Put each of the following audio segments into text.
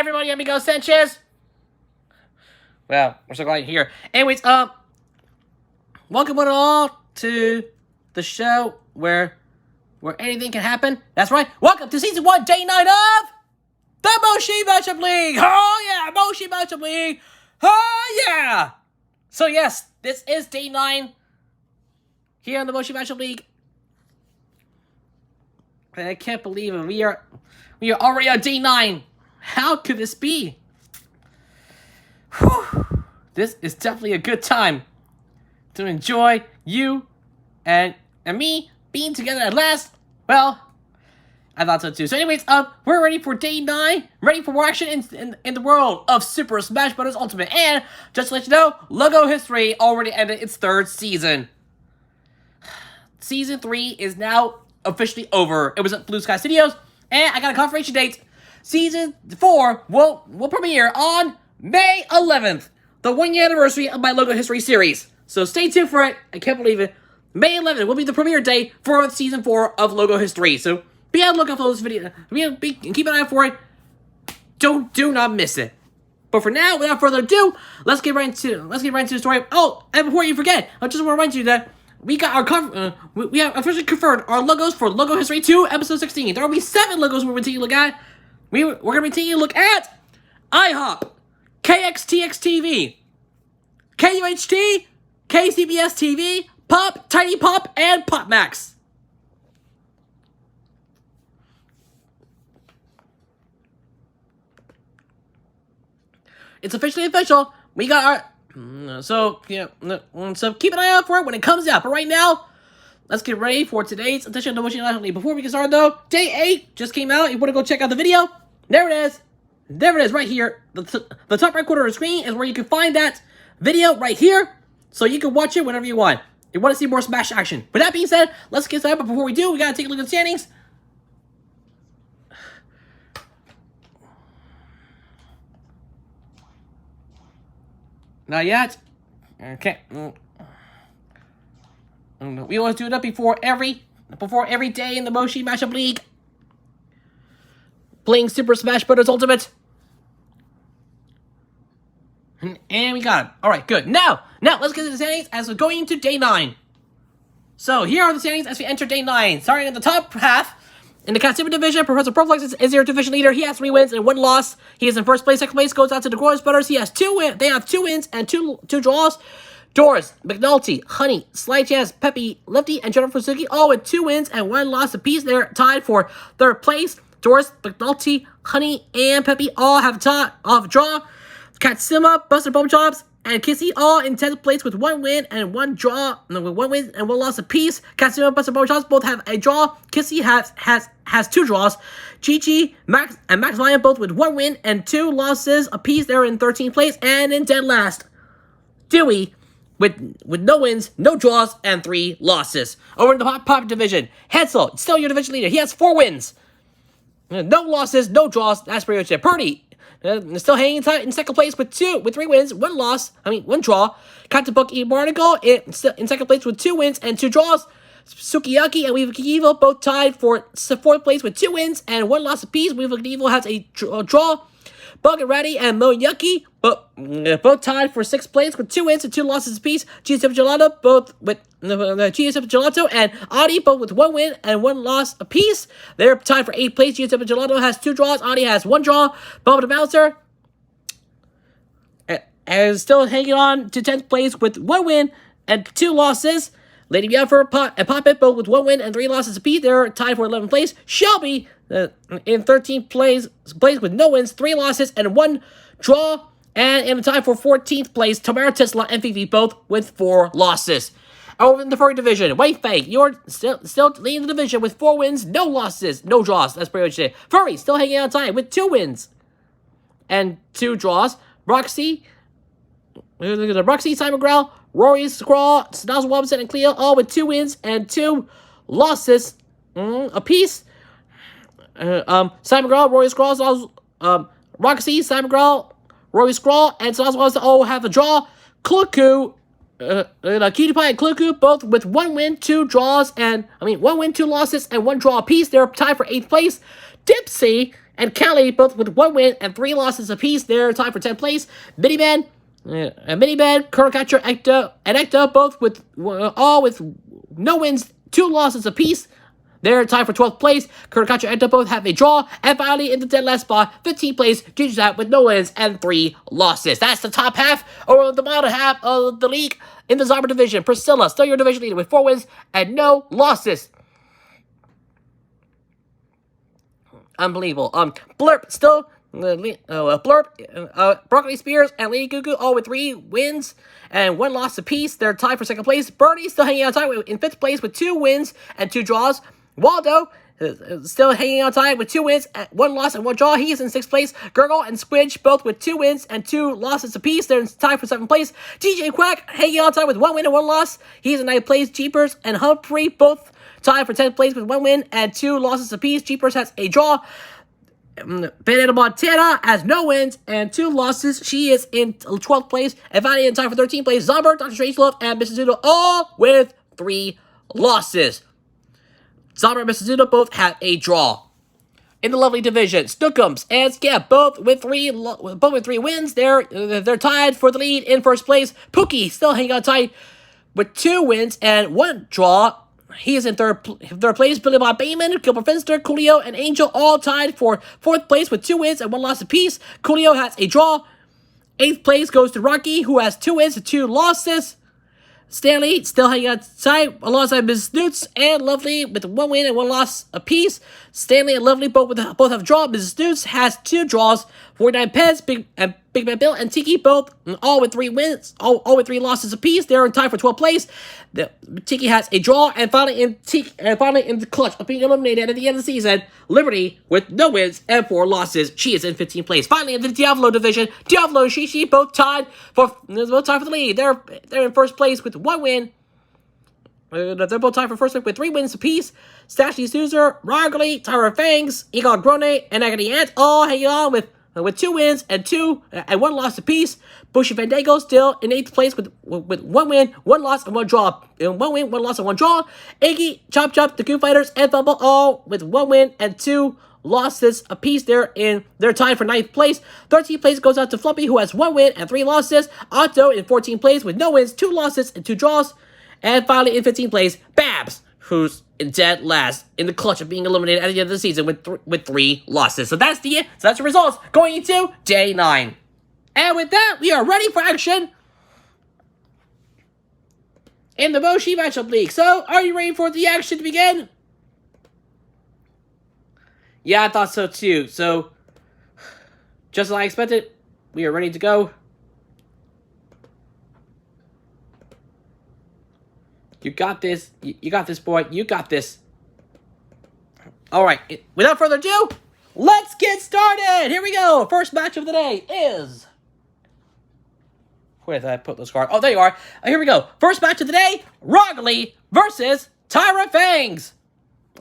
everybody, amigo Sanchez. Well, we're so glad you're here. Anyways, welcome one and all to the show where anything can happen. That's right. Welcome to season 1, day 9 of the Moshi Matchup League. Oh yeah, Moshi Matchup League. Oh yeah. So yes, this is day 9 here in the Moshi Matchup League. I can't believe it. We are already on day 9. How could this be? Whew. This is definitely a good time to enjoy you and me being together at last. Well, I thought so too. So anyways, we're ready for day 9. Ready for more action in the world of Super Smash Bros. Ultimate. And just to let you know, Logo History already ended its 3rd season. Season 3 is now officially over. It was at Blue Sky Studios, and I got a confirmation date. Season 4 will premiere on May 11th, the 1-year anniversary of my Logo History series. So stay tuned for it. I can't believe it. May 11th will be the premiere day for Season 4 of Logo History. So be on the lookout for those videos. Keep an eye out for it. Do not miss it. But for now, without further ado, let's get right into the story. Oh, and before you forget, I just want to remind you that we got our we have officially confirmed our logos for Logo History 2, Episode 16. There will be 7 logos we're going to take a look at. We're going to be taking a look at IHOP, KXTX-TV, KUHT, KCBS-TV, Pop, Tiny Pop, and Pop Max. It's officially official. We got our... So keep an eye out for it when it comes out. But right now, let's get ready for today's edition of the Moshi Matchup League. Before we get started, though, Day 8 just came out. You want to go check out the video? There it is. There it is, right here. The top right corner of the screen is where you can find that video right here. So you can watch it whenever you want. You want to see more Smash action. With that being said, let's get started. But before we do, we got to take a look at the standings. Not yet. Okay. We always do it up before every day in the Moshi Matchup League. Playing Super Smash Bros. Ultimate. And we got him. Alright, good. Now, let's get to the standings as we're going into day 9. So, here are the standings as we enter day 9. Starting at the top half, in the Katsuma division, Professor Proflex is your division leader. He has 3 wins and 1 loss. He is in first place. Second place goes out to the Glorious Brothers. He has 2 wins. They have 2 wins and two draws. Doris, McNulty, Honey, Sly Chance, Peppy, Lefty, and Jennifer Suzuki, all with 2 wins and 1 loss apiece. They're tied for 3rd place. Doris, McNulty, Honey, and Peppy all have a draw. Katsuma, Buster Bumchops, and Kissy all in 10th place with 1 win and 1 draw. No, with 1 win and 1 loss apiece. Katsuma, Buster Bumchops both have a draw. Kissy has 2 draws. Chi-Chi, Max, and Max Lion both with 1 win and 2 losses apiece. They're in 13th place. And in dead last, Dewey with no wins, no draws, and 3 losses. Over in the Pop division, Hansel, still your division leader. He has 4 wins. No losses, no draws. That's pretty much it. Purdy, still hanging tight in 2nd place with 3 wins, 1 draw. Katabuki Barnacle in 2nd place with 2 wins and 2 draws. Sukiyaki and Weaver Evil both tied for 4th place with 2 wins and 1 loss apiece. Weaver Evil has a draw. Bug and Ratty and Moyuki both tied for 6th place with 2 wins and 2 losses apiece. GSF Gelato both with GSF Gelato and Audi both with 1 win and 1 loss apiece. They're tied for 8th place. GSF Gelato has 2 draws. Audi has 1 draw. Bubba the Bouncer is still hanging on to 10th place with 1 win and 2 losses. Lady Biafra and Poppet both with 1 win and 3 losses apiece. They're tied for 11th place. Shelby in 13th place with no wins, 3 losses, and 1 draw. And in the tie for 14th place, Tamara Tesla and Fifi both with 4 losses. Over in the furry division, Wei Fei, you're still leading the division with 4 wins, no losses, no draws. That's pretty much it. Furry still hanging on time with 2 wins and 2 draws. Roxy, Simon Grell, Rory Scrawl, Snozzle Robinson, and Cleo all with 2 wins and 2 losses apiece. Simon Grell, Rory Scrawl, Roxy, Simon Grell, Rory Scrawl, and Snozzle Robinson all have a draw. Cluku, Cutie Pie and Cluku both with 1 win, 2 draws, 1 win, 2 losses, and 1 draw apiece. They're tied for 8th place. Dipsy and Callie, both with 1 win and 3 losses apiece. They're tied for 10th place. Miniman, Caricature, and Ecto, both with all with no wins, 2 losses apiece. They're tied for 12th place. Caricature and Ecto both have a draw. And finally, in the dead last spot, 15th place, Gigi's out with no wins and 3 losses. That's the top half, or the bottom half of the league in the Zomber division. Priscilla, still your division leader with 4 wins and no losses. Unbelievable. Blurp still. Broccoli Spears and Lady Goo Goo all with 3 wins and 1 loss apiece. They're tied for 2nd place. Bernie still hanging out tight in 5th place with 2 wins and 2 draws. Waldo still hanging out tight with 2 wins, 1 loss and 1 draw. He is in 6th place. Gurgle and Squidge both with 2 wins and 2 losses apiece. They're tied for 7th place. DJ Quack hanging out tight with 1 win and 1 loss. He's in 9th place. Jeepers and Humphrey both tied for 10th place with 1 win and 2 losses apiece. Jeepers has a draw. Banana Montana has no wins and 2 losses. She is in 12th place. And finally in time for 13th place, Zomber, Dr. Strangelove, and Mrs. Zudo all with 3 losses. Zomber and Mrs. Zudo both have a draw. In the lovely division, Snookums and Scamp both with 3 wins. They're tied for the lead in 1st place. Pookie still hanging on tight with 2 wins and 1 draw. He is in third place. Billy Bob Bayman, Gilbert Finster, Coolio, and Angel all tied for 4th place with 2 wins and 1 loss apiece. Coolio has a draw. 8th place goes to Rocky, who has 2 wins and 2 losses. Stanley still hanging on tight alongside Ms. Snoots and Lovely with 1 win and 1 loss apiece. Stanley and Lovely both have a draw. Mrs. Snoots has 2 draws. 49 Pez, Big Man Bill, and Tiki both all with 3 wins, all with 3 losses apiece. They're in time for 12th place. Tiki has a draw, and finally in the clutch of being eliminated at the end of the season, Liberty with no wins and 4 losses. She is in 15th place. Finally in the Diablo division, Diablo and Shishi both tied for the lead. They're in 1st place with 1 win. They're both tied for 1st place with 3 wins apiece. Stashy Suzer, Rogly, Tyra Fangs, Egon Grone, and Agony Ant all hanging on with 2 wins and 1 loss apiece. Bushy Fandango still in 8th place with 1 win, 1 loss, and 1 draw. 1 win, 1 loss, and 1 draw. Iggy, Chop Chop, the Goo Fighters, and Fumble all with 1 win and 2 losses apiece. They're tied for 9th place. 13th place goes out to Flumpy, who has 1 win and 3 losses. Otto in 14th place with no wins, 2 losses, and 2 draws. And finally in 15th place, Babs, who's in dead last in the clutch of being eliminated at the end of the season with 3 losses. So that's the results going into day 9. And with that, we are ready for action in the Moshi Matchup League. So, are you ready for the action to begin? Yeah, I thought so too. So, just as I expected, we are ready to go. You got this. You got this, boy. You got this. All right. Without further ado, let's get started. Here we go. First match of the day is... Where did I put those cards? Oh, there you are. Here we go. First match of the day, Rogly versus Tyra Fangs.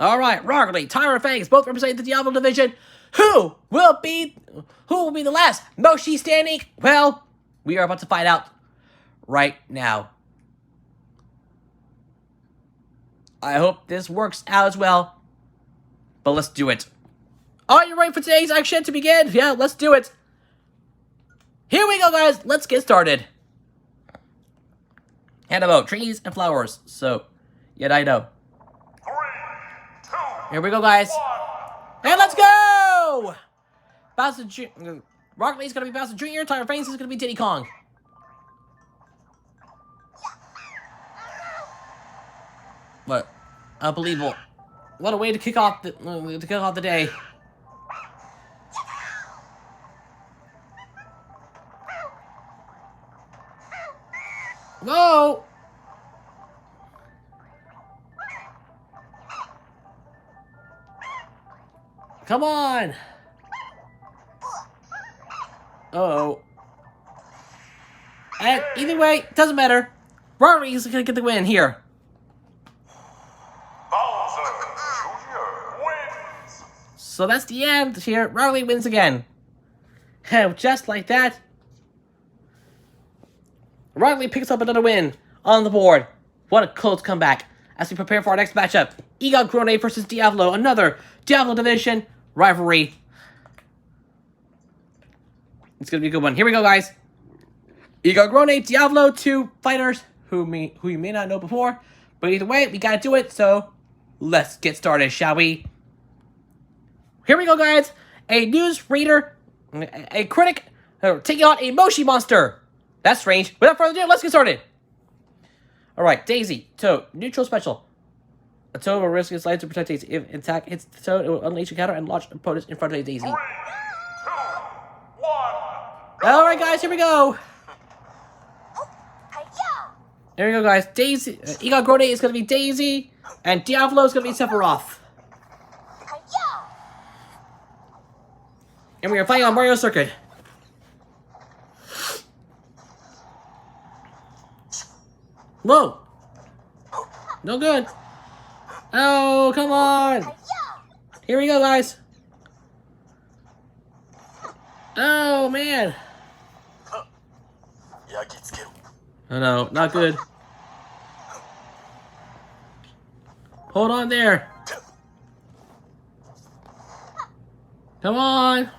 All right, Rogly, Tyra Fangs, both representing the Diablo division. Who will be the last Moshi standing? Well, we are about to find out right now. I hope this works out as well, but let's do it. Are you ready for today's action to begin? Yeah, let's do it. Here we go, guys. Let's get started. And about trees and flowers. So, yeah, I know. 3, 2, here we go, guys. 1. And let's go! Rocket Lee's gonna be Bowser Jr., Tyra Fangs is gonna be Diddy Kong. What? Unbelievable. What a way to kick off the day. Whoa! Come on! Uh-oh. And either way, doesn't matter. Rory is gonna get the win here. Bowser Jr. wins. So that's the end here. Rory wins again. Just like that. Riley picks up another win on the board. What a close comeback as we prepare for our next matchup. Egon Grone versus Diablo, another Diablo division rivalry. It's gonna be a good one. Here we go, guys. Ego Grone, Diablo, two fighters who you may not know before. But either way, we gotta do it, so let's get started, shall we? Here we go, guys. A news reader, a critic, taking on a Moshi monster. That's strange. Without further ado, let's get started. Alright, Daisy, Toad, neutral special. A Toad will risk its life to protect Daisy. If attack hits the Toad, it will unleash a counter and launch opponents in front of Daisy. 3, 2, 1, go! Alright, guys, here we go. Here we go, guys. Daisy, Ego Grone is going to be Daisy, and Diablo is going to be Sephiroth. And we are playing on Mario Circuit. Whoa! No good. Oh, come on. Here we go, guys. Oh, man. Oh, no, not good. Hold on there. Come on.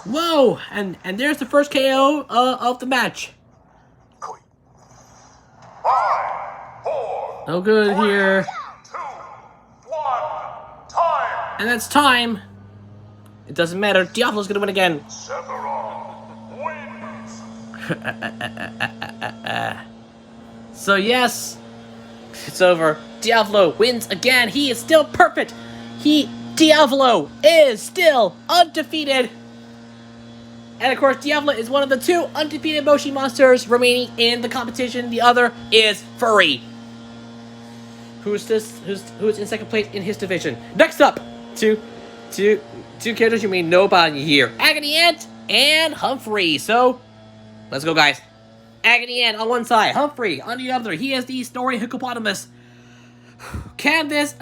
Whoa! And there's the first KO of the match. 5, 4, No good here. 2, 1, time! And that's time. It doesn't matter. Diablo's gonna win again. Sephiroth wins! So yes, it's over. Diablo wins again. He is still perfect. Diablo is still undefeated. And of course, Diablo is one of the two undefeated Moshi monsters remaining in the competition. The other is Furry, who's in second place in his division. Next up, two characters you may know about here: Agony Ant and Humphrey. So, let's go, guys. Agony Ant on one side, Humphrey on the other. He is the snoring hippopotamus. Can this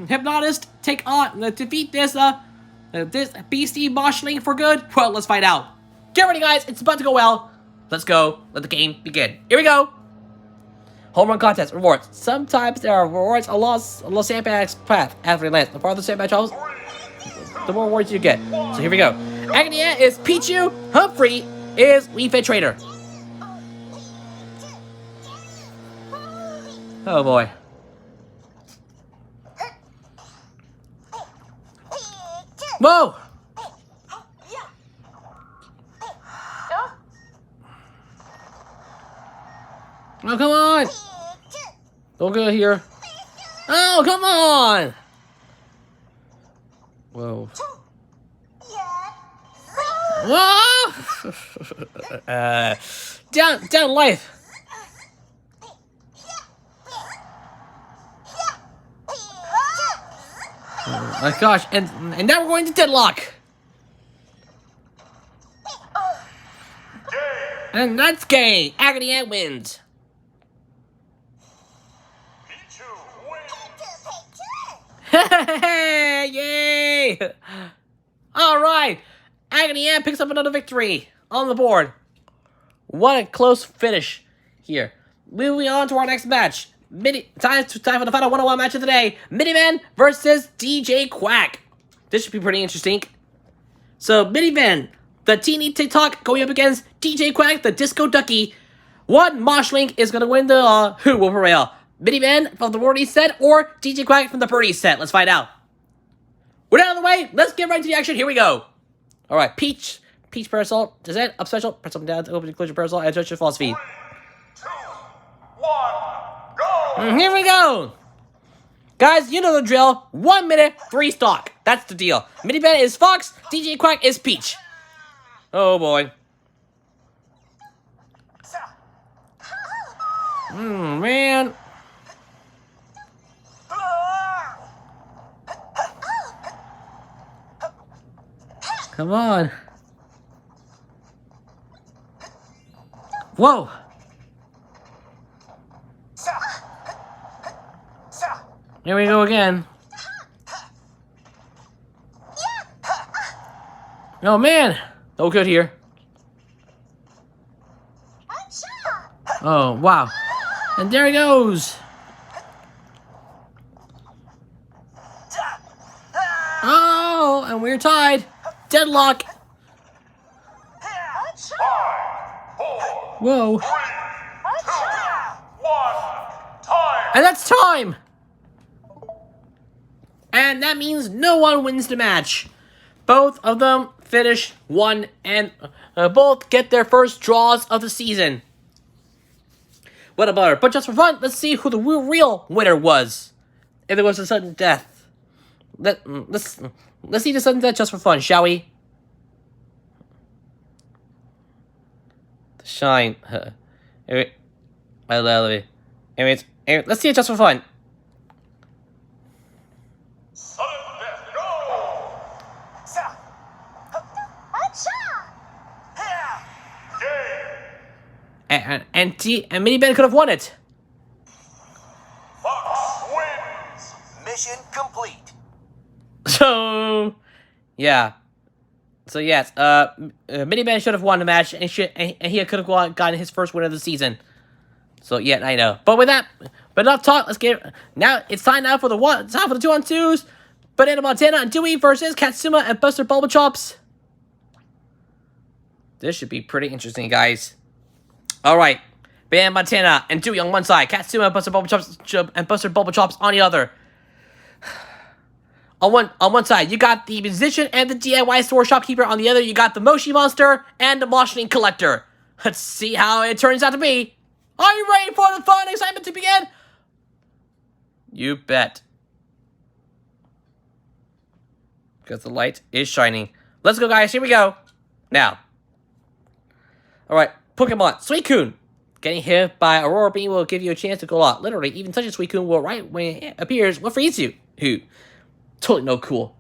hypnotist defeat this beastie moshling for good? Well, let's find out. Get ready, guys. It's about to go well. Let's go. Let the game begin. Here we go. Home run contest rewards. Sometimes there are rewards along sandbag's path after it lands. The farther sandbag travels, the more rewards you get. So here we go. Agony Ant is Pichu. Humphrey is Wii Fit Trader. Oh boy. Whoa! Oh, come on! Don't go here. Oh, come on! Whoa. Whoa! Down life. Oh my gosh, and now we're going to deadlock. And that's gay. Agony Ant wins. Pichu wins! Yay! Alright, Agony Ant picks up another victory on the board. What a close finish here. Moving on to our next match. Time for the final one-on-one match of the day. Minivan versus DJ Quack. This should be pretty interesting. So, Minivan, the teeny TikTok, going up against DJ Quack, the Disco Ducky. One Moshling is going to win the who will prevail. Minivan from the Wordy set or DJ Quack from the Birdie set. Let's find out. We're out of the way. Let's get right into the action. Here we go. Alright, Peach Parasol. Is that up special? Press up and down to open and close your parasol and adjust your false speed. 3, 2, 1, go! Here we go! Guys, you know the drill. 1 minute, 3 stock. That's the deal. Minivan is Fox, DJ Quack is Peach. Oh boy. Man. Come on. Whoa. Here we go again. Oh man. No good here. Oh, wow. And there he goes. Oh, and we're tied. Deadlock. 5, 4, Whoa. 3, 2, 1. Time. And that's time. And that means no one wins the match. Both of them finish one and both get their first draws of the season. What about it? But just for fun, let's see who the real winner was. If it was a sudden death. Let's see the sudden death just for fun, shall we? The shine. Anyways, let's see it just for fun. Sudden death. Go. Game. And Mini Ben could have won it. Fox wins. Mission complete. So, yeah. So yes, Mini Ben should have won the match, and he could have gotten his first win of the season. So yeah, I know. But with that, but enough talk. Let's get now. It's time now for the 2-on-2s. Banana Montana and Dewey versus Katsuma and Buster Bubble Chops. This should be pretty interesting, guys. All right, Banana Montana and Dewey on one side, Katsuma and Buster Bubble Chops on the other. On one side, you got the musician and the DIY store shopkeeper. On the other, you got the Moshi monster and the Moshi collector. Let's see how it turns out to be. Are you ready for the fun and excitement to begin? You bet. Because the light is shining. Let's go, guys. Here we go. Now. Alright. Pokemon. Suicune. Getting hit by Aurora Beam will give you a chance to go out. Literally, even touching Suicune will, right when it appears, will freeze you. Who? Totally no cool.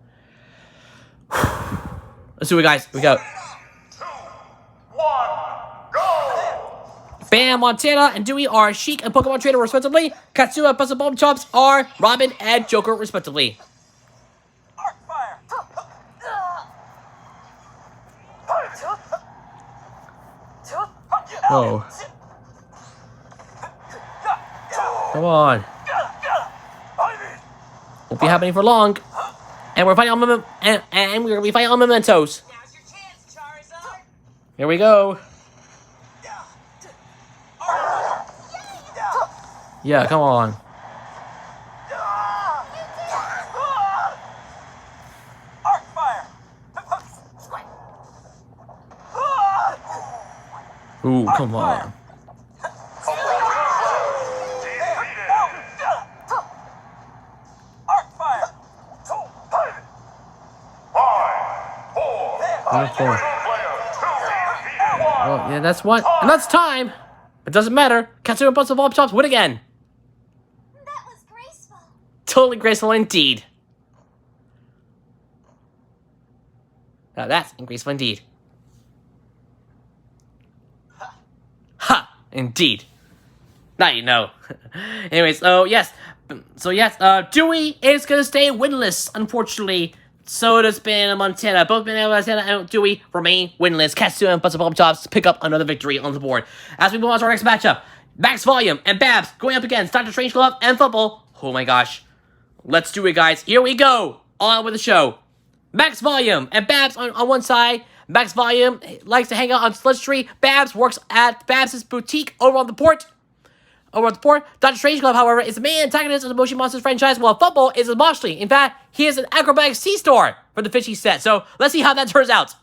Let's do it, guys. Here we go. 2, 1, go. Bam, Montana and Dewey are Sheik and Pokemon Trainer, respectively. Katsuma and Buster Bubble Chops are Robin and Joker, respectively. Whoa. Come on. Won't be happening for long. And we're fighting on and we're gonna be fighting on mementos. Now's your chance, Charizard. Here we go. Yeah, come on. Arc fire. Ooh, come on. Arc fire. 5, 4. Oh, yeah, that's what. And that's time. It doesn't matter. Katsuma and Buster Bubble Chops win again. That was graceful. Totally graceful indeed. Now that's graceful indeed. Ha! Indeed. Now you know. Anyways, yes. Dewey is gonna stay winless, unfortunately. So does Banana Montana. Both Banana Montana and Dewey remain winless. Katsuma and Buster Bubble Chops pick up another victory on the board. As we move on to our next matchup, Max Volume and Babs going up against Dr. Strangelove and Fumble. Oh my gosh. Let's do it, guys. Here we go. On with the show. Max Volume and Babs on one side. Max Volume likes to hang out on Sludge Tree. Babs works at Babs' boutique over on the port. Dr. Strangelove, however, is the main antagonist of the Moshi Monsters franchise, while Fumble is a Moshly. In fact, he is an acrobatic C-Store for the Fishy set. So let's see how that turns out.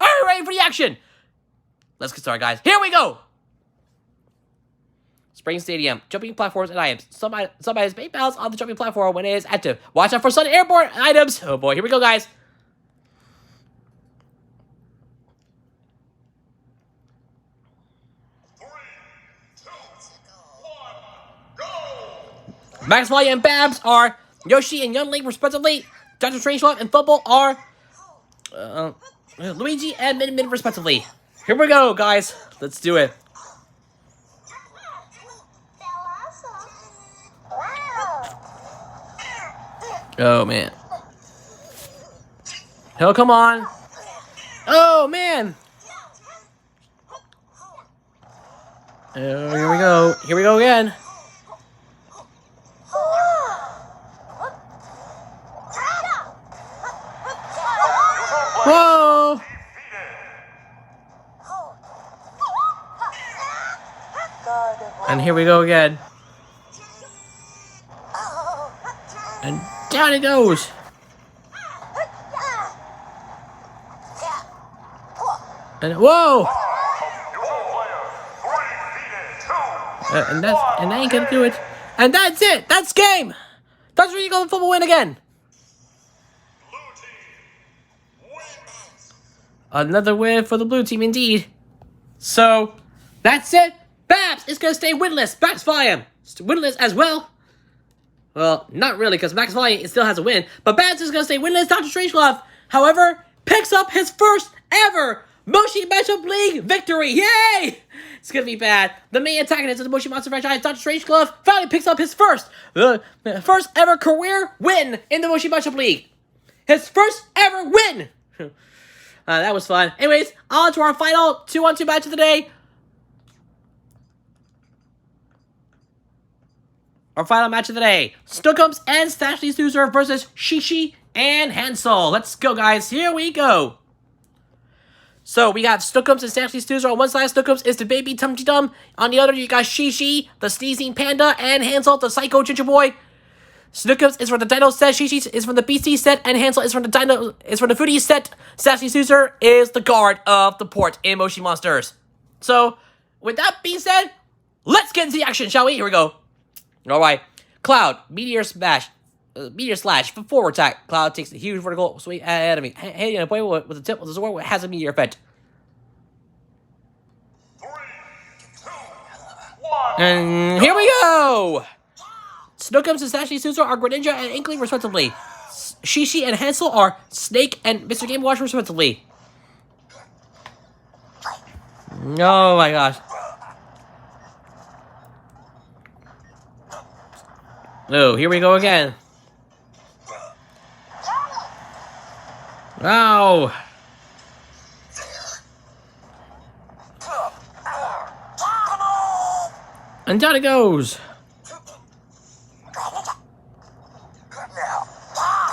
Are you ready for the action? Let's get started, guys. Here we go. Spring Stadium, jumping platforms and items. Some items may bounce on the jumping platform when it is active. Watch out for sudden airborne items. Oh boy, here we go, guys. Max Volume and Babs are Yoshi and Yunling, respectively. Dr. Strangelove and Fumble are Luigi and Min Min, respectively. Here we go, guys. Let's do it. Oh, man. Oh, come on. Oh, man. Oh, here we go. Here we go again. And here we go again. And down it goes. And whoa! And that ain't gonna do it. And that's it. That's game. That's where you go football win again. Another win for the blue team, indeed. So that's it. Babs is gonna stay winless. Max Volume winless as well. Well, not really, because Max Volume still has a win. But Babs is gonna stay winless. Dr. Strangelove, however, picks up his first ever Moshi Matchup League victory! Yay! It's gonna be bad. The main antagonist of the Moshi Monster franchise, Dr. Strangelove, finally picks up his first ever career win in the Moshi Matchup League. His first ever win! That was fun. Anyways, on to our final 2-on-2 match of the day. Our final match of the day. Snookums and Ashley Suzer versus Shishi and Hansel. Let's go, guys. Here we go. So we got Snookums and Ashley Suzer. On one side, Snookums is the baby Tumty Dum. On the other, you got Shishi, the sneezing panda, and Hansel, the psycho ginger boy. Snookums is from the Dino set, Shishi is from the BC set, and Hansel is from the Foodie set. Ashley Suzer is the guard of the port in Moshi Monsters. So, with that being said, let's get into the action, shall we? Here we go. Alright. Cloud, Meteor Slash, for forward attack. Cloud takes a huge vertical swing at enemy. Hitting a point with the tip of the sword has a meteor effect. 3, 2, 1. And here we go! Snookums and Ashley Suzer are Greninja and Inkling, respectively. Shishi and Hansel are Snake and Mr. Game Watch, respectively. Oh my gosh. Oh, here we go again. Ow! And down it goes.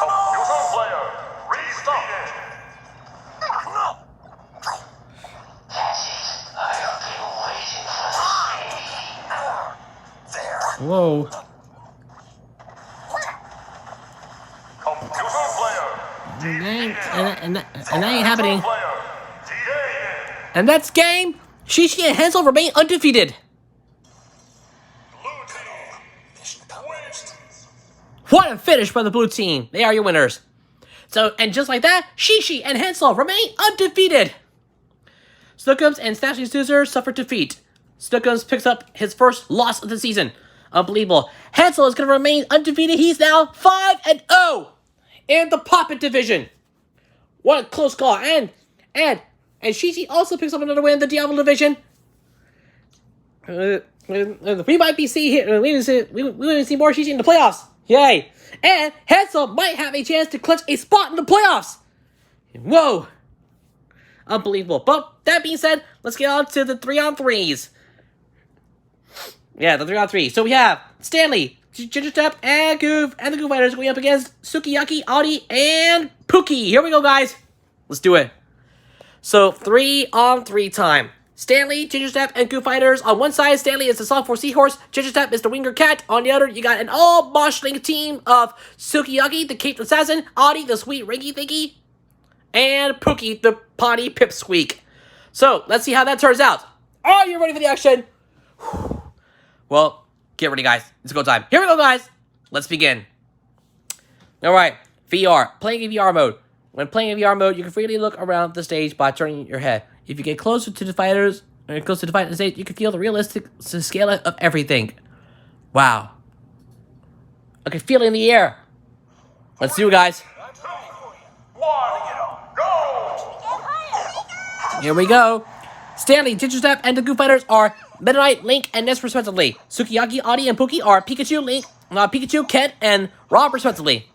Neutral player, restart. Whoa. Neutral player, And that ain't happening. player, DA. And that's game. Shishi and Hansel remain undefeated. Blue team wins. What a finish by the blue team. They are your winners. So, and just like that, Shishi and Hansel remain undefeated. Snookums and Ashley Suzer suffer defeat. Snookums picks up his first loss of the season. Unbelievable. Hansel is going to remain undefeated. He's now 5-0 in the Poppet division. What a close call. And Shishi also picks up another win in the Diablo division. We might be seeing we will see more Shishi in the playoffs. Yay! And Hansel might have a chance to clutch a spot in the playoffs. Whoa! Unbelievable. But that being said, let's get on to the 3-on-3s. Yeah, the 3-on-3. So we have Stanley, Ginger Step, and Goof, and the Goof Fighters going up against Sukiyaki, Audi, and Pookie. Here we go, guys. Let's do it. So 3-on-3 time. Stanley, Ginger Step, and Goof Fighters. On one side, Stanley is the sophomore seahorse. Ginger Step is the winger cat. On the other, you got an all-moshling team of Sukiyaki, the caped assassin, Audi, the sweet ringy thingy, and Pookie, the potty pipsqueak. So, let's see how that turns out. Are you ready for the action? Well, get ready, guys. It's go time. Here we go, guys. Let's begin. Alright, VR. Playing in VR mode. When playing in VR mode, you can freely look around the stage by turning your head. If you get closer to the fighters, or close to the fighting stage, you can feel the realistic scale of everything. Wow. I can feel it in the air. Let's do it, guys. 2, 1, go! Here we go. Stanley, Ginger Step, and the Goof Fighters are Meta Knight, Link, and Ness, respectively. Sukiyaki, Audi, and Pookie are Pikachu, Link, Pikachu, Kent, and Rob, respectively.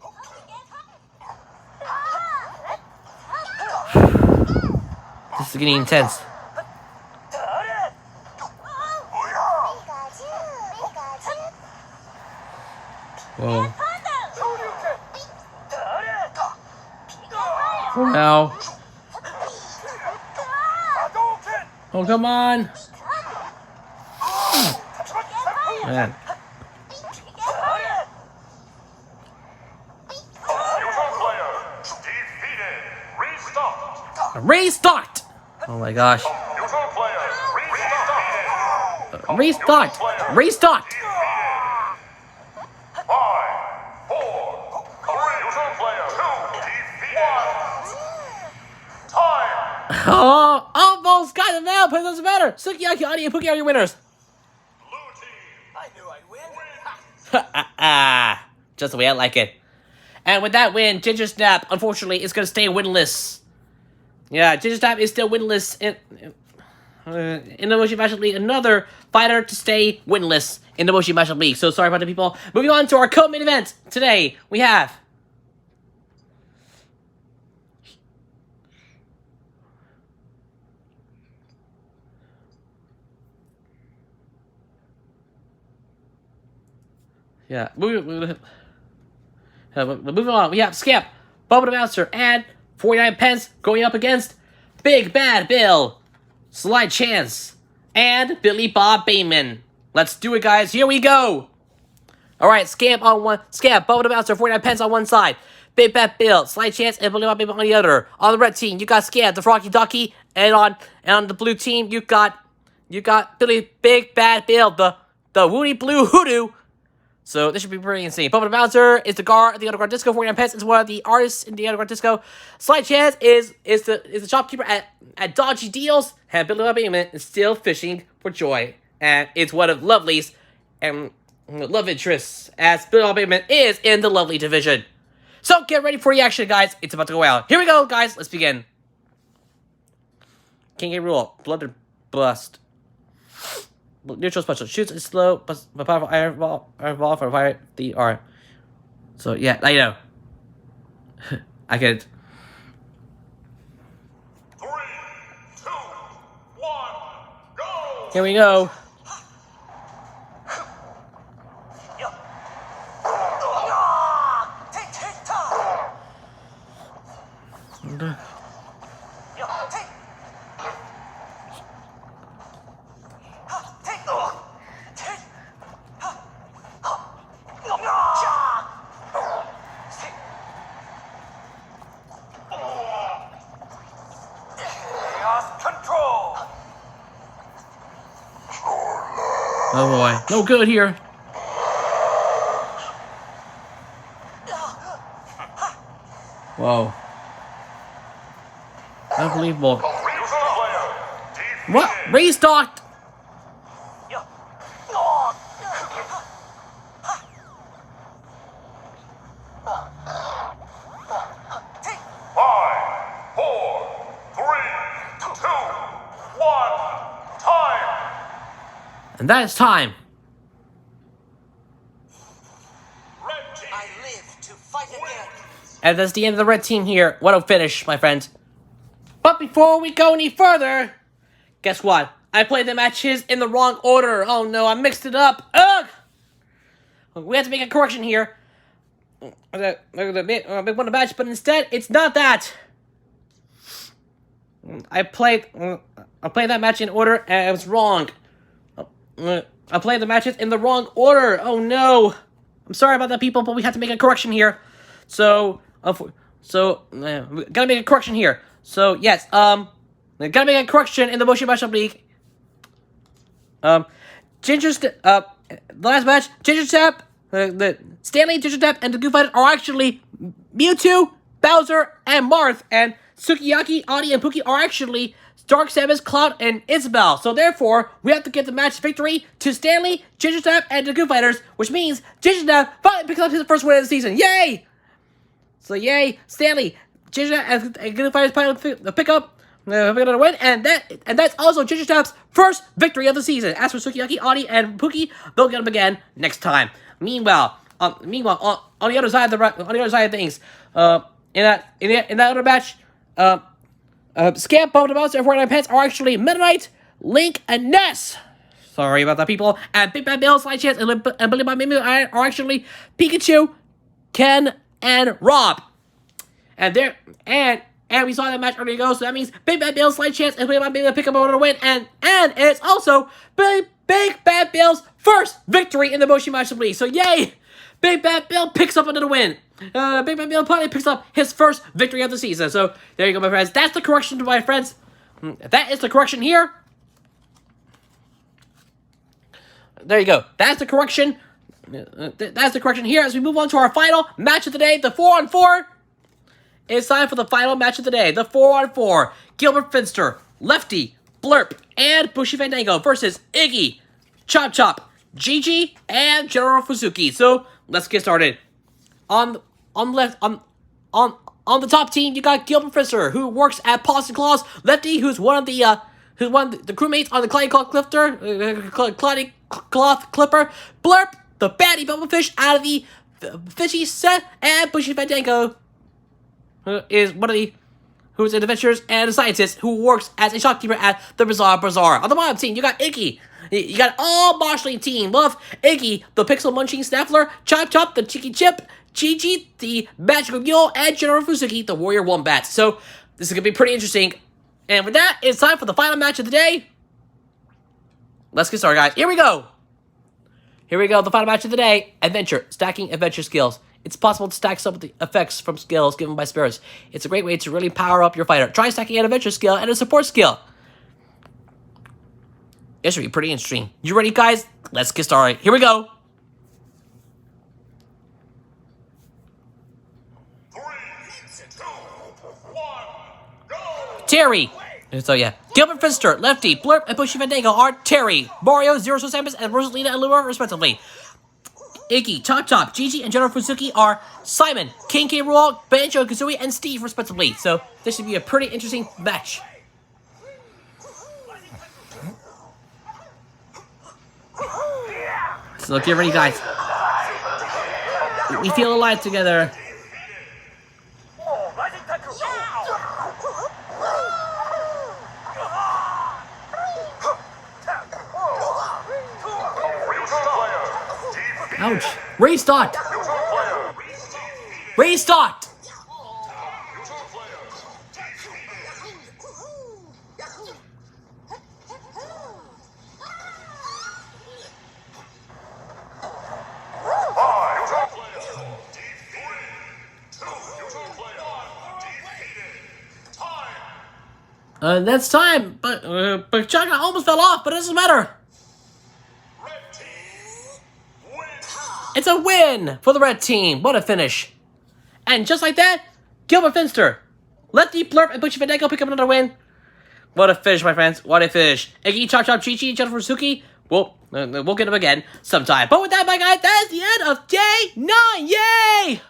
This is getting intense. Whoa. Now. Oh, come on. Man. Neutral player defeated. Restart. Restart! Oh my gosh. Neutral player restart. Restart! Restart! Defeated. 5, 4, 3. Neutral player 2 defeated. Time. Oh, almost got it now, but it doesn't matter. Sukiyaki, Adi, and Pookie are your winners. Blue team I knew I'd win. wins. Just the way I like it. And with that win, Ginger Snap, unfortunately, is going to stay winless. Yeah, Ginger Snap is still winless in the Moshi Matchup League. Another fighter to stay winless in the Moshi Matchup League. So sorry about the people. Moving on to our co-main event. Today, we have... Yeah, moving on. We have Skip, Bubba the Bouncer, and 49 Pence going up against Big Bad Bill, Slight Chance, and Billy Bob Bateman. Let's do it, guys. Here we go. All right, Bubba the Bouncer, 49 Pence on one side, Big Bad Bill, Slight Chance, and Billy Bob Bateman on the other. On the red team, you got Scamp, the Froggy Ducky, and on the blue team, you got Billy Big Bad Bill, the Woody Blue Hoodoo. So this should be pretty insane. Bubba the Bouncer is the guard at the Underground Disco. 49 Pence is one of the artists in the Underground Disco. Slight Chance is the shopkeeper at Dodgy Deals. And Billy Bob Bateman is still fishing for joy. And it's one of Lovely's love interests, as Billy Bob Bateman is in the Lovely division. So get ready for the action, guys. It's about to go out. Here we go, guys. Let's begin. King A rule. Blood and Bust. Neutral special. Shoots is slow, but powerful iron ball for fire the arm. So yeah, I know. I could. 3, 2, 1, go. Here we go. Control. Oh boy, no good here. Whoa. Unbelievable. Neutral player defeated. What? Restart! Five, 4, 3, 2, 1. Time. And that is time. Red team I live to fight again. And that's the end of the red team here. What a finish, my friends. But before we go any further, guess what? I played the matches in the wrong order. Oh no, I mixed it up. Ugh! We have to make a correction here. I won the match, but instead, it's not that. I played that match in order, and it was wrong. I played the matches in the wrong order. Oh no! I'm sorry about that, people, but we have to make a correction here. So we gotta make a correction here. So yes, we gotta make a correction in the Moshi Matchup League. The last match, Ginger Snap, the Stanley, Ginger Snap, and the Goo Fighters are actually Mewtwo, Bowser, and Marth, and Sukiyaki, Adi, and Pookie are actually Dark Samus, Cloud, and Isabelle. So therefore, we have to give the match victory to Stanley, Ginger Snap, and the Goo Fighters, which means Ginger Snap finally picks up his first win of the season. Yay! So yay, Stanley, Ginger Snap, and Goo Fighters pick up another win, and that's also Ginger Snap's first victory of the season. As for Sukiyaki, Adi, and Pookie, they'll get them again next time. Meanwhile, on the other side of things, in that other match, Scamp, Bubba the Bouncer, and 49 Pence are actually Meta Knight, Link, and Ness. Sorry about that, people. And Big Bad Bill, Slight Chance, and Billy Bob Bateman are actually Pikachu, Ken, and Rob. And we saw that match earlier ago, so that means Big Bad Bill, Slight Chance, and Billy Bob Bateman pick up a win, and it's also Billy Big Bad Bill's first victory in the Moshi Matchup League. So yay! Big Bad Bill picks up another win. Big Bad Bill finally picks up his first victory of the season. So there you go, my friends. That's the correction, my friends. That is the correction here. There you go. That's the correction. That's the correction here as we move on to our final match of the day, the 4-on-4. It's time for the final match of the day, the 4-on-4. Gilbert Finster, Lefty, Blurp, and Bushi Fandango versus Iggy, Chop Chop, Gigi, and General Fuzuki. So let's get started. On the top team, you got Gilbert Finster, who works at Paws and Claws. Lefty, who's one of the crewmates on the Clyde Cloth Clipper. Blurp, the baddie bubblefish out of the fishy set, and Bushi Fandango, who's an adventurers and a scientist who works as a shopkeeper at the Bizarre Bazaar. On the bottom team, you got Iggy. You got all marshalling team of Iggy, the pixel munching snaffler, Chop Chop, the cheeky chip, Gigi, the magical mule, and General Fuzuki, the warrior wombat. So this is gonna be pretty interesting. And with that, it's time for the final match of the day. Let's get started, guys. Here we go. The final match of the day. Adventure. Stacking adventure skills. It's possible to stack some of the effects from skills given by spirits. It's a great way to really power up your fighter. Try stacking an adventure skill and a support skill. It should be pretty interesting. You ready, guys? Let's get started. Here we go. 3, 2, 1, go! Terry. So yeah, Gilbert Finster, Lefty, Blurp, and Bushi Fandango are Terry, Mario, Zero Suit Samus, and Rosalina and Lua, respectively. Iggy, Chop Chop, Gigi, and General Fuzuki are Simon, King K. Rool, Banjo, Kazooie, and Steve, respectively. So this should be a pretty interesting match. So get ready, guys. We feel alive together. Ouch. Restart. Restart. That's time, but Chaka almost fell off, but it doesn't matter. It's a win for the red team. What a finish. And just like that, Gilbert Finster, Lefty, Blurp, and Bushi Fandango pick up another win. What a finish, my friends. What a finish. Iggy, Chop Chop, Chi-Chi, Jennifer Suzuki. We'll get them again sometime. But with that, my guys, that is the end of Day 9. Yay!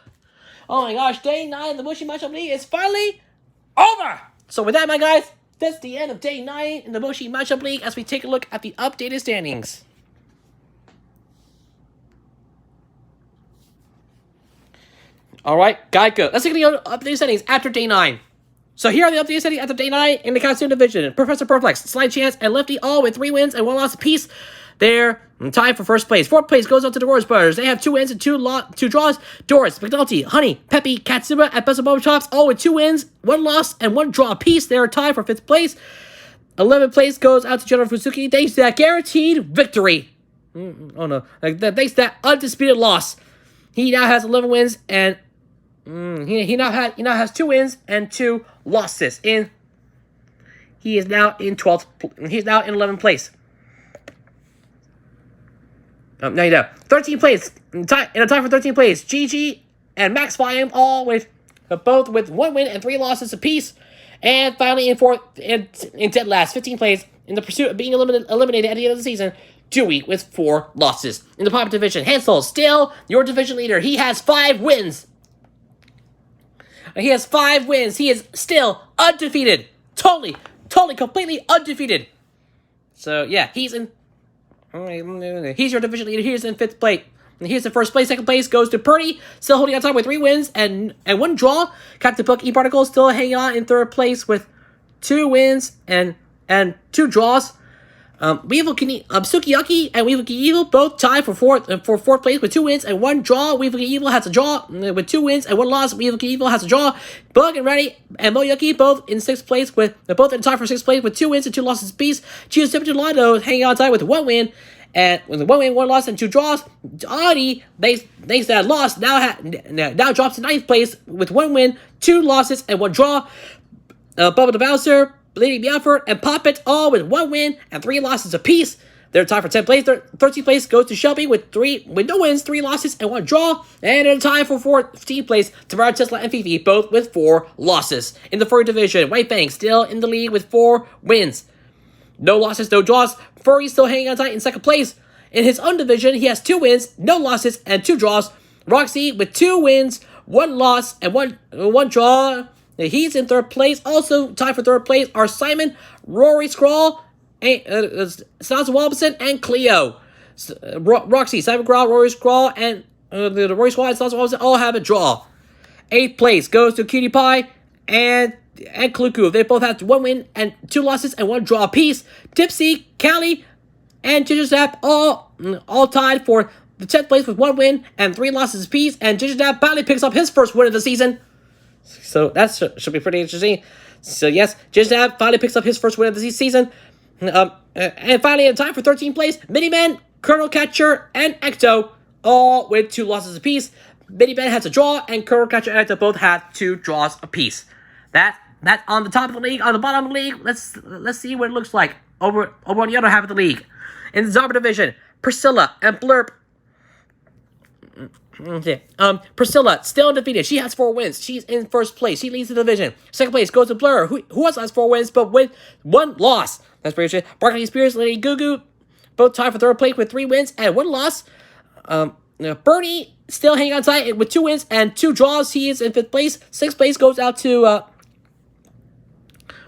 Oh my gosh, Day 9 of the Moshi Matchup League is finally over. So with that, my guys, that's the end of Day 9 in the Moshi Matchup League as we take a look at the updated standings. Alright, Geico. Let's take a look at the updated settings after Day 9. So here are the updated settings after Day 9 in the Costume Division. Professor Perplex, Slight Chance, and Lefty all with 3 wins and 1 loss apiece. They're tied for first place. Fourth place goes out to the Doors Brothers. They have 2 wins and 2 draws. Doris, McNulty, Honey, Peppy, Katsuba, and Best of Boba Chops all with 2 wins, 1 loss, and 1 draw apiece. They are tied for 5th place. 11th place goes out to General Fuzuki. Thanks to that guaranteed victory. Oh no. Thanks to that undisputed loss. He now has 11 wins and he now has 2 wins and 2 losses. He is now in 12th. He's now in 11th place. Now you know. 13th place. In a tie for 13th place. Gigi and Max Volume all with both with 1 win and 3 losses apiece. And finally in 4th in dead last, 15th place in the pursuit of being eliminated at the end of the season. Dewey with 4 losses. In the Pop Division, Hansel still your division leader. He has 5 wins. He has 5 wins. He is still undefeated. Totally, completely undefeated. So, yeah, he's your division leader. He's in 5th place. And here's the first place. Second place goes to Purdy, still holding on top with 3 wins and 1 draw. Captain Book E-Particle still hanging on in 3rd place with 2 wins and 2 draws. Sukiyaki and Weevil Evil both tied for 4th place with 2 wins and 1 draw. Weevil Evil has a draw with 2 wins and 1 loss. Weevil Evil has a draw. Bug and Ready and Moyuki both in 6th place both in tie for 6th place with 2 wins and 2 losses apiece. Geo Lotto hanging on tight with 1 win and with a 1 win, 1 loss, and 2 draws. Audi, they that lost now drops to 9th place with 1 win, 2 losses, and 1 draw. Bubba the Bouncer, Lady Meowford, and Poppet all with 1 win and 3 losses apiece. They're tied for 10th place. 13th place goes to Shelby with no wins, 3 losses, and 1 draw. And in time for 14th place, Tamara, Tesla, and Fifi, both with 4 losses. In the furry division, White Fang still in the lead with 4 wins. No losses, no draws. Furry still hanging on tight in 2nd place. In his own division, he has 2 wins, no losses, and 2 draws. Roxy with 2 wins, 1 loss, and one draw. He's in 3rd place. Also tied for 3rd place are Simon, Rory Scrawl, Styles Wobson, and Cleo. Roxy, Simon Scrawl, Rory Scrawl, and the Rory Scrawl and Styles Wobson all have a draw. 8th place goes to Cutie Pie and Kluku. They both have 1 win and 2 losses and 1 draw apiece. Tipsy, Callie, and Ginger Zap all tied for the 10th place with 1 win and 3 losses apiece. And Ginger Zap finally picks up his first win of the season. So that should be pretty interesting. So yes, Ginger Zap finally picks up his first win of the season. And finally, in time for 13th place, Miniman, Colonel Catcher, and Ecto, all with 2 losses apiece. Miniman has a draw, and Colonel Catcher and Ecto both have 2 draws apiece. That's on the top of the league. On the bottom of the league, let's see what it looks like over on the other half of the league. In the Zomber division, Priscilla and Blurp. Okay. Priscilla still undefeated. She has 4 wins. She's in 1st place. She leads the division. 2nd place goes to Blur, who also has 4 wins, but with 1 loss. That's pretty good. Barkley Spears, Lady Goo, both tied for 3rd place with 3 wins and 1 loss. Bernie still hanging on tight with 2 wins and 2 draws. He is in 5th place. 6th place goes out to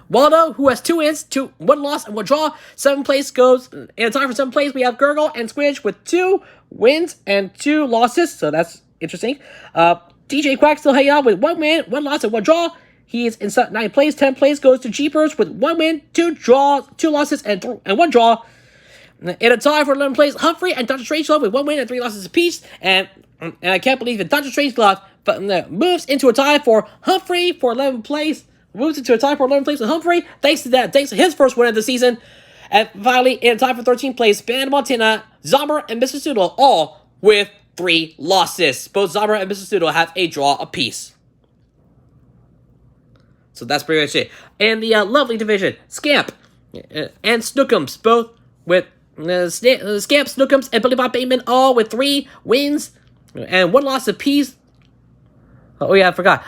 Waldo, who has 2 wins, 1 loss, and 1 draw. 7th place goes, in time for 7th place, we have Gurgle and Squidge with 2 wins and 2 losses, so that's interesting. DJ Quack still hanging out with 1 win, 1 loss, and 1 draw. He is in 9th place. 10th place goes to Jeepers with 1 win, 2 draws, 2 losses, and 1 draw. In a tie for 11th place, Humphrey and Dr. Strangelove with 1 win and 3 losses apiece. And I can't believe it, Dr. Strangelove moves into a tie for Humphrey for 11th place. Moves into a tie for 11th place with Humphrey. Thanks to his first win of the season. And finally, in a tie for 13th place, Band Montana, Zomber, and Mr. Stoodle, all with 3 losses. Both Zomber and Mr. Stoodle have a draw apiece. So that's pretty much it. And the lovely division, Scamp and Snookums, both with Scamp, Snookums, and Billy Bob Bateman, all with 3 wins and 1 loss apiece. Oh yeah, I forgot.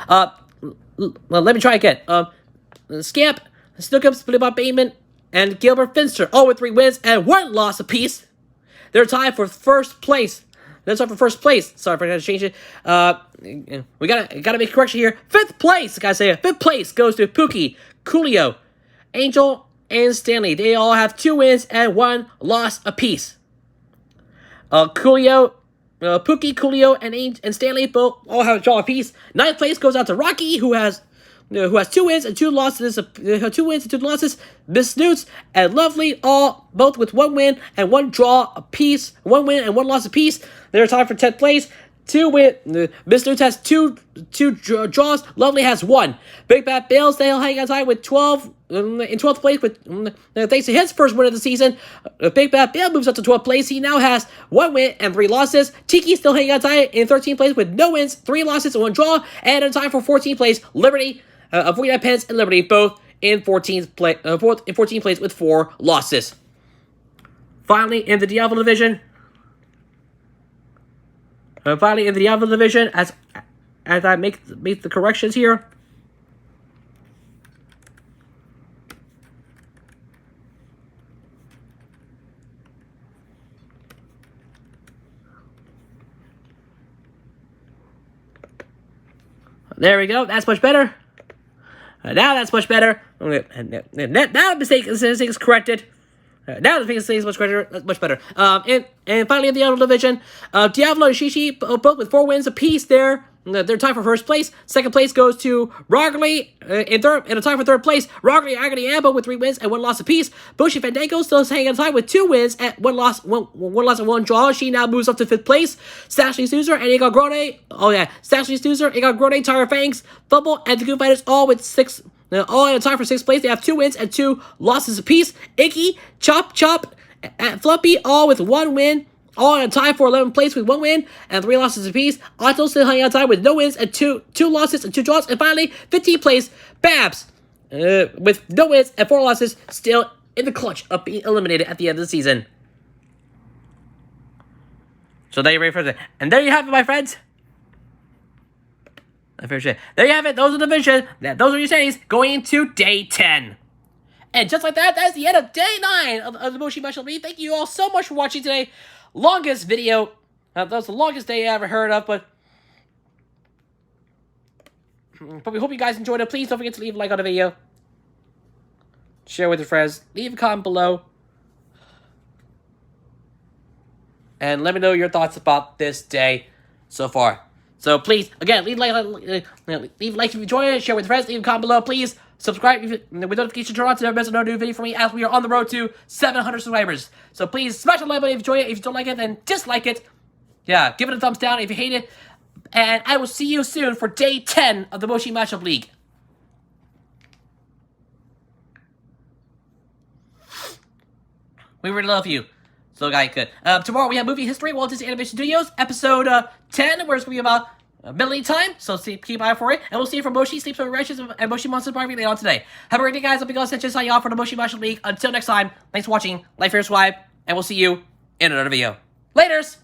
Let me try again. Scamp, Snookums, Billy Bob Bateman, and Gilbert Finster, all with 3 wins and 1 loss apiece. They're tied for 1st place. That's up for 1st place. Sorry if I had to change it. We gotta make a correction here. 5th place, I gotta say it. 5th place goes to Pookie, Coolio, Angel, and Stanley. They all have 2 wins and 1 loss apiece. Pookie, Coolio, and Stanley both all have a draw apiece. 9th place goes out to Rocky, who has 2 wins and 2 losses. 2 wins and 2 losses. Miss Snoots and Lovely, all both with 1 win and 1 draw apiece. 1 win and 1 loss apiece. They're tied for 10th place. 2 win. Miss Snoots has 2 draws. Lovely has 1. Big Bad Bill still hanging on tight with 12 in 12th place. With thanks to his first win of the season, Big Bad Bill moves up to 12th place. He now has 1 win and 3 losses. Tiki still hanging on tight in 13th place with no wins, 3 losses, and 1 draw. And in time for 14th place, Liberty. 49 Pence and Liberty both in 14th place with 4 losses. Finally, in the Diablo division, as I make the corrections here. There we go. That's much better. Now that's much better. Now the mistake is corrected. Now the mistake is much better. And finally in the Diablo division, Diablo and Shishi both with 4 wins apiece there. They're tied for 1st place. 2nd place goes to Rogly in a tie for 3rd place. Rogly, Agony, Ambo with 3 wins and 1 loss apiece. Bushi Fandango still hanging on tight with 2 wins and 1 loss and 1 draw. She now moves up to 5th place. Stashly Snoozer and Eagle Grone. Oh yeah, Stashly Snoozer, Eagle Grone, Tire Fangs, Fumble, and the Goo Fighters all with 6. All in a tie for 6th place. They have 2 wins and 2 losses apiece. Icky, Chop, And Fluffy all with 1 win. All on a tie for 11th place with 1 win and 3 losses apiece. Otto still hanging on tie with no wins and two losses and 2 draws. And finally, 15th place, Babs, with no wins and 4 losses, still in the clutch of being eliminated at the end of the season. So there you ready for it. And there you have it, my friends. There you have it. Those are the division. Those are your standings going into day 10. And just like that, that's the end of day 9 of the Moshi Special League. Thank you all so much for watching today. Longest video. That was the longest day I ever heard of, but we hope you guys enjoyed it. Please don't forget to leave a like on the video. Share with your friends. Leave a comment below. And let me know your thoughts about this day so far. So please, again, leave a like if you enjoyed it. Share with your friends. Leave a comment below. Please subscribe with notification turned on to never miss another new video from me as we are on the road to 700 subscribers. So please smash the like button if you enjoy it. If you don't like it, then dislike it. Yeah, give it a thumbs down if you hate it. And I will see you soon for day 10 of the Moshi Matchup League. We really love you. So, guys, good. Tomorrow we have Movie History, Walt Disney Animation Studios, episode 10, where it's going to be about middling time. So, keep an eye out for it. And we'll see you from Moshi, Sleeps Over Righteous, and Moshi Monster Party later on today. Have a great day, guys. I'll be going to sign you off for the Moshi Matchup League. Until next time, thanks for watching. Like, fair, subscribe, and we'll see you in another video. Laters!